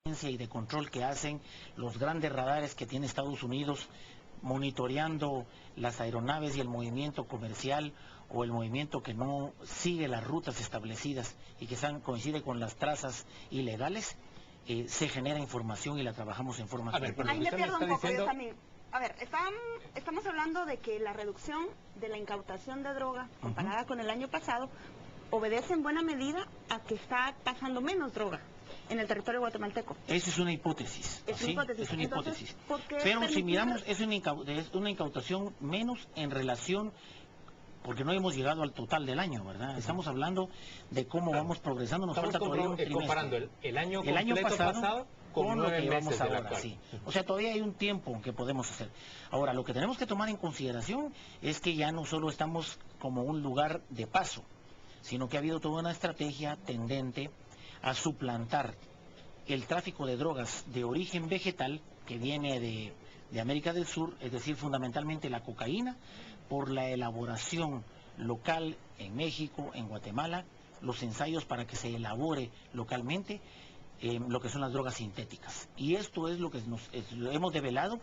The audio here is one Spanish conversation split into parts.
y de control que hacen los grandes radares que tiene Estados Unidos monitoreando las aeronaves y el movimiento comercial o el movimiento que no sigue las rutas establecidas y que coincide con las trazas ilegales, se genera información y la trabajamos en forma... Ahí me pierdo un poco, yo también. A ver, estamos hablando de que la reducción de la incautación de droga comparada con el año pasado obedece en buena medida a que está pasando menos droga en el territorio guatemalteco. Esa es una hipótesis. Es una hipótesis. Es una hipótesis. Entonces, pero si miramos, es una incautación menos en relación, porque no hemos llegado al total del año, ¿verdad? Estamos hablando de cómo vamos progresando. Nos falta todavía un trimestre. Comparando el año pasado con lo que llevamos ahora, sí. O sea, todavía hay un tiempo que podemos hacer. Ahora, lo que tenemos que tomar en consideración es que ya no solo estamos como un lugar de paso, sino que ha habido toda una estrategia tendente a suplantar el tráfico de drogas de origen vegetal que viene de América del Sur, es decir, fundamentalmente la cocaína, por la elaboración local en México, en Guatemala, los ensayos para que se elabore localmente lo que son las drogas sintéticas. Y esto es lo que hemos develado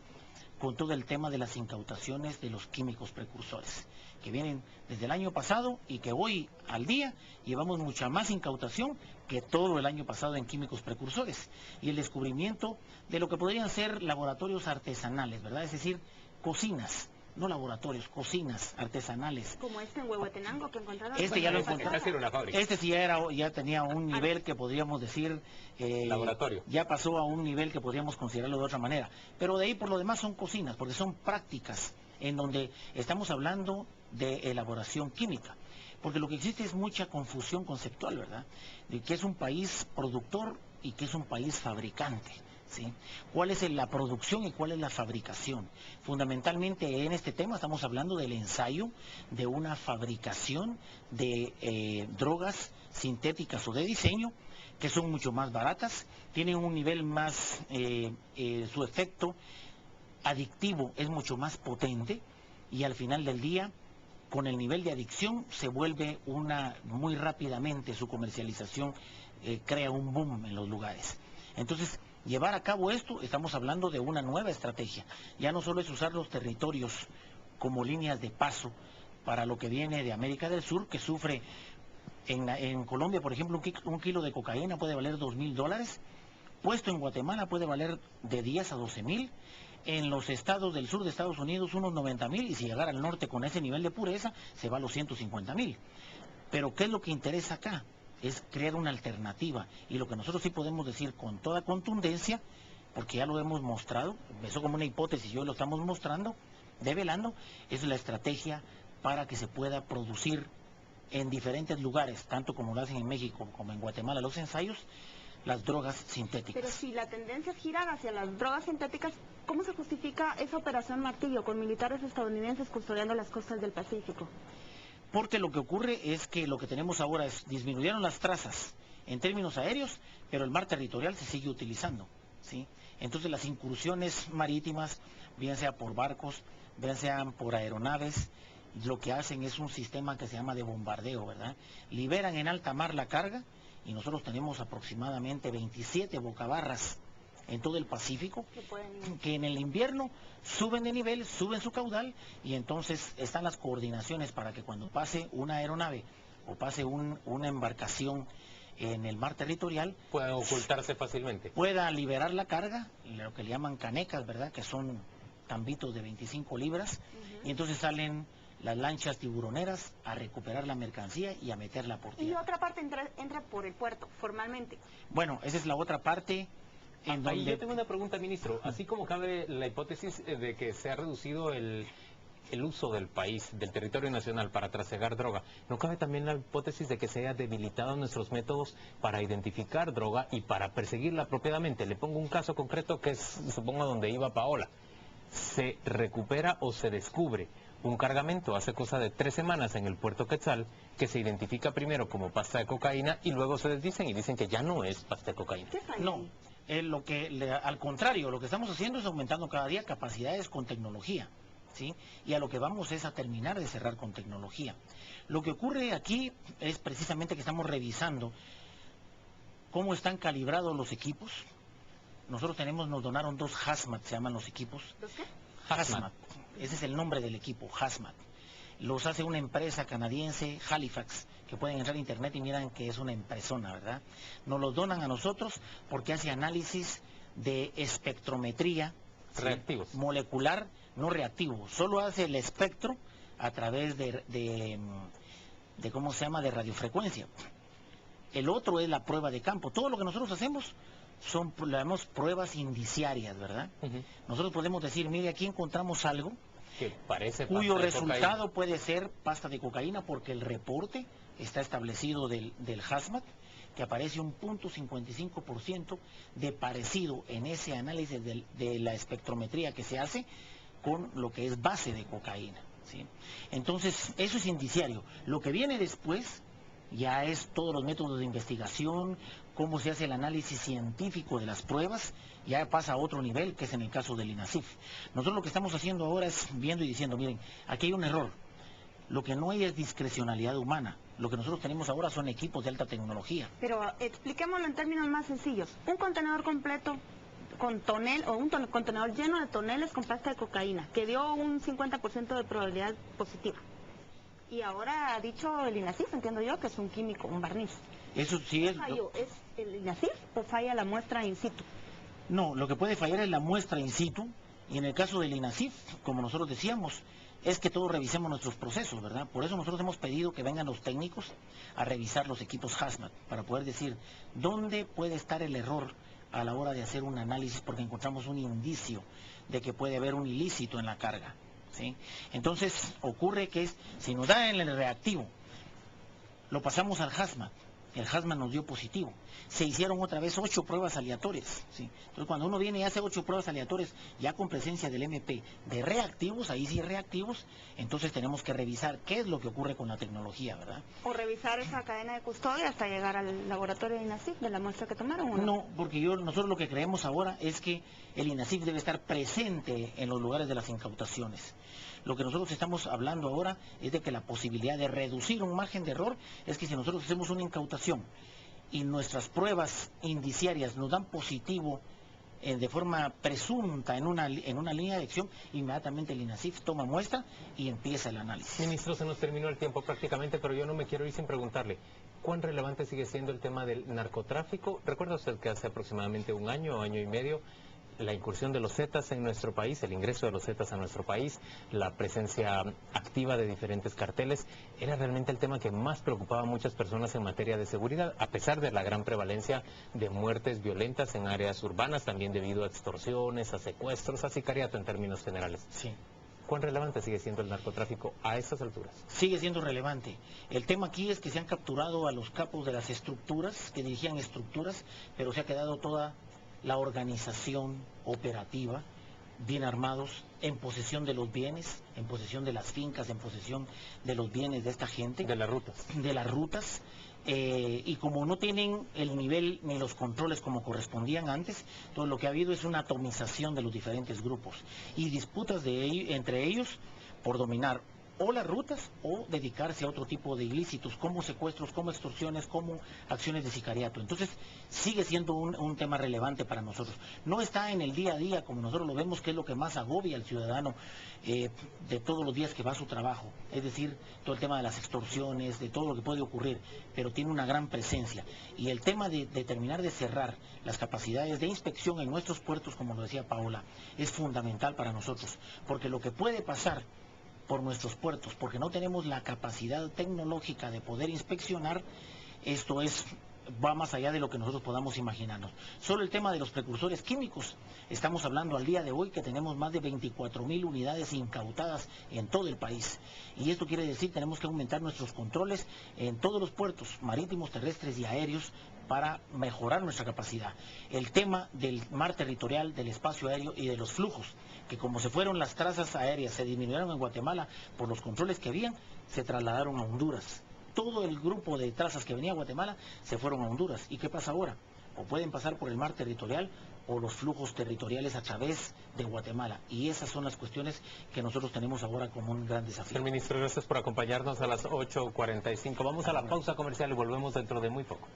con todo el tema de las incautaciones de los químicos precursores, que vienen desde el año pasado y que hoy al día llevamos mucha más incautación que todo el año pasado en químicos precursores. Y el descubrimiento de lo que podrían ser laboratorios artesanales, ¿verdad? Es decir, cocinas, no laboratorios, cocinas artesanales. Como en Huehuetenango que encontraron. Ya lo encontramos. Una fábrica. Sí ya tenía un nivel que podríamos decir... laboratorio. Ya pasó a un nivel que podríamos considerarlo de otra manera. Pero de ahí por lo demás son cocinas, porque son prácticas en donde estamos hablando de elaboración química. Porque lo que existe es mucha confusión conceptual, ¿verdad? De que es un país productor y que es un país fabricante. ¿Sí? ¿Cuál es la producción y cuál es la fabricación? Fundamentalmente en este tema estamos hablando del ensayo de una fabricación de drogas sintéticas o de diseño que son mucho más baratas, tienen un nivel más, su efecto adictivo es mucho más potente y al final del día con el nivel de adicción se vuelve muy rápidamente su comercialización crea un boom en los lugares. Entonces, llevar a cabo esto, estamos hablando de una nueva estrategia. Ya no solo es usar los territorios como líneas de paso para lo que viene de América del Sur, que sufre, en Colombia, por ejemplo, un kilo de cocaína puede valer $2,000, puesto en Guatemala puede valer de 10 a 12,000, en los estados del sur de Estados Unidos unos 90,000, y si llegara al norte con ese nivel de pureza, se va a los 150,000. Pero ¿qué es lo que interesa acá? Es crear una alternativa, y lo que nosotros sí podemos decir con toda contundencia, porque ya lo hemos mostrado, empezó como una hipótesis y hoy lo estamos mostrando, develando, es la estrategia para que se pueda producir en diferentes lugares, tanto como lo hacen en México como en Guatemala los ensayos, las drogas sintéticas. Pero si la tendencia es girar hacia las drogas sintéticas, ¿cómo se justifica esa operación Martillo con militares estadounidenses custodiando las costas del Pacífico? Porque lo que ocurre es que lo que tenemos ahora es, disminuyeron las trazas en términos aéreos, pero el mar territorial se sigue utilizando, ¿sí? Entonces las incursiones marítimas, bien sea por barcos, bien sean por aeronaves, lo que hacen es un sistema que se llama de bombardeo, ¿verdad? Liberan en alta mar la carga, y nosotros tenemos aproximadamente 27 bocabarras en todo el Pacífico, que en el invierno suben de nivel, suben su caudal, y entonces están las coordinaciones para que cuando pase una aeronave o pase una embarcación en el mar territorial, puedan ocultarse fácilmente. Pueda liberar la carga, lo que le llaman canecas, ¿verdad? Que son tambitos de 25 libras, y entonces salen las lanchas tiburoneras a recuperar la mercancía y a meterla por tierra. Y otra parte entra por el puerto, formalmente. Bueno, esa es la otra parte. Yo tengo una pregunta, ministro. Así como cabe la hipótesis de que se ha reducido el uso del país, del territorio nacional para trasegar droga, ¿no cabe también la hipótesis de que se haya debilitado nuestros métodos para identificar droga y para perseguirla apropiadamente? Le pongo un caso concreto que es, supongo, donde iba Paola. Se recupera o se descubre un cargamento hace cosa de 3 semanas en el puerto Quetzal que se identifica primero como pasta de cocaína y luego se desdicen y dicen que ya no es pasta de cocaína. No, al contrario, lo que estamos haciendo es aumentando cada día capacidades con tecnología, ¿sí? Y a lo que vamos es a terminar de cerrar con tecnología. Lo que ocurre aquí es precisamente que estamos revisando cómo están calibrados los equipos, nosotros nos donaron 2 Hazmat, se llaman los equipos. ¿Los qué? Hazmat. Ese es el nombre del equipo, Hazmat. Los hace una empresa canadiense, Halifax, que pueden entrar a internet y miran que es una empresona, ¿verdad? Nos los donan a nosotros porque hace análisis de espectrometría, reactivos, ¿sí? Molecular, no reactivo, solo hace el espectro a través de ¿cómo se llama?, de radiofrecuencia. El otro es la prueba de campo. Todo lo que nosotros hacemos son, llamamos pruebas indiciarias, ¿verdad? Nosotros podemos decir, mire, aquí encontramos algo que parece cuyo resultado puede ser pasta de cocaína, porque el reporte está establecido del Hazmat, que aparece un 0.55% de parecido en ese análisis de la espectrometría que se hace con lo que es base de cocaína, ¿sí? Entonces, eso es indiciario. Lo que viene después ya es todos los métodos de investigación, cómo se hace el análisis científico de las pruebas, ya pasa a otro nivel, que es en el caso del INASIF. Nosotros lo que estamos haciendo ahora es viendo y diciendo, miren, aquí hay un error. Lo que no hay es discrecionalidad humana. Lo que nosotros tenemos ahora son equipos de alta tecnología. Pero expliquémoslo en términos más sencillos. Un contenedor completo con contenedor lleno de toneles con pasta de cocaína, que dio un 50% de probabilidad positiva. Y ahora ha dicho el INASIF, entiendo yo, que es un químico, un barniz. Eso sí es... ¿Falló? ¿Es el INASIF o falla la muestra in situ? No, lo que puede fallar es la muestra in situ, y en el caso del INASIF, como nosotros decíamos, es que todos revisemos nuestros procesos, ¿verdad? Por eso nosotros hemos pedido que vengan los técnicos a revisar los equipos Hazmat, para poder decir dónde puede estar el error a la hora de hacer un análisis, porque encontramos un indicio de que puede haber un ilícito en la carga, ¿sí? Entonces, ocurre que si nos da en el reactivo, lo pasamos al Hazmat, el Hazmat nos dio positivo. Se hicieron otra vez 8 pruebas aleatorias, ¿sí? Entonces, cuando uno viene y hace 8 pruebas aleatorias, ya con presencia del MP de reactivos, ahí sí reactivos, entonces tenemos que revisar qué es lo que ocurre con la tecnología, ¿verdad? O revisar esa cadena de custodia hasta llegar al laboratorio de INASIF de la muestra que tomaron, ¿o no? No, porque nosotros lo que creemos ahora es que el INASIF debe estar presente en los lugares de las incautaciones. Lo que nosotros estamos hablando ahora es de que la posibilidad de reducir un margen de error es que si nosotros hacemos una incautación y nuestras pruebas indiciarias nos dan positivo de forma presunta en una línea de acción, inmediatamente el INASIF toma muestra y empieza el análisis. Ministro, se nos terminó el tiempo prácticamente, pero yo no me quiero ir sin preguntarle, ¿cuán relevante sigue siendo el tema del narcotráfico? ¿Recuerda usted que hace aproximadamente un año y medio, la incursión de los Zetas en nuestro país, el ingreso de los Zetas a nuestro país, la presencia activa de diferentes carteles, era realmente el tema que más preocupaba a muchas personas en materia de seguridad, a pesar de la gran prevalencia de muertes violentas en áreas urbanas, también debido a extorsiones, a secuestros, a sicariato en términos generales? Sí. ¿Cuán relevante sigue siendo el narcotráfico a estas alturas? Sigue siendo relevante. El tema aquí es que se han capturado a los capos de las estructuras, que dirigían estructuras, pero se ha quedado toda la organización operativa, bien armados, en posesión de los bienes, en posesión de las fincas, en posesión de los bienes de esta gente. De las rutas. De las rutas. Y como no tienen el nivel ni los controles como correspondían antes, todo lo que ha habido es una atomización de los diferentes grupos y disputas entre ellos por dominar o las rutas o dedicarse a otro tipo de ilícitos, como secuestros, como extorsiones, como acciones de sicariato. Entonces, sigue siendo un tema relevante para nosotros. No está en el día a día, como nosotros lo vemos, que es lo que más agobia al ciudadano de todos los días que va a su trabajo. Es decir, todo el tema de las extorsiones, de todo lo que puede ocurrir, pero tiene una gran presencia. Y el tema de terminar de cerrar las capacidades de inspección en nuestros puertos, como lo decía Paola, es fundamental para nosotros, porque lo que puede pasar por nuestros puertos, porque no tenemos la capacidad tecnológica de poder inspeccionar, esto va más allá de lo que nosotros podamos imaginarnos. Solo el tema de los precursores químicos, estamos hablando al día de hoy que tenemos más de 24.000 unidades incautadas en todo el país. Y esto quiere decir que tenemos que aumentar nuestros controles en todos los puertos marítimos, terrestres y aéreos para mejorar nuestra capacidad. El tema del mar territorial, del espacio aéreo y de los flujos, que como se fueron las trazas aéreas, se disminuyeron en Guatemala por los controles que habían, se trasladaron a Honduras. Todo el grupo de trazas que venía a Guatemala se fueron a Honduras. ¿Y qué pasa ahora? O pueden pasar por el mar territorial o los flujos territoriales a través de Guatemala. Y esas son las cuestiones que nosotros tenemos ahora como un gran desafío. Señor ministro, gracias por acompañarnos a las 8:45. Vamos a la pausa comercial y volvemos dentro de muy poco.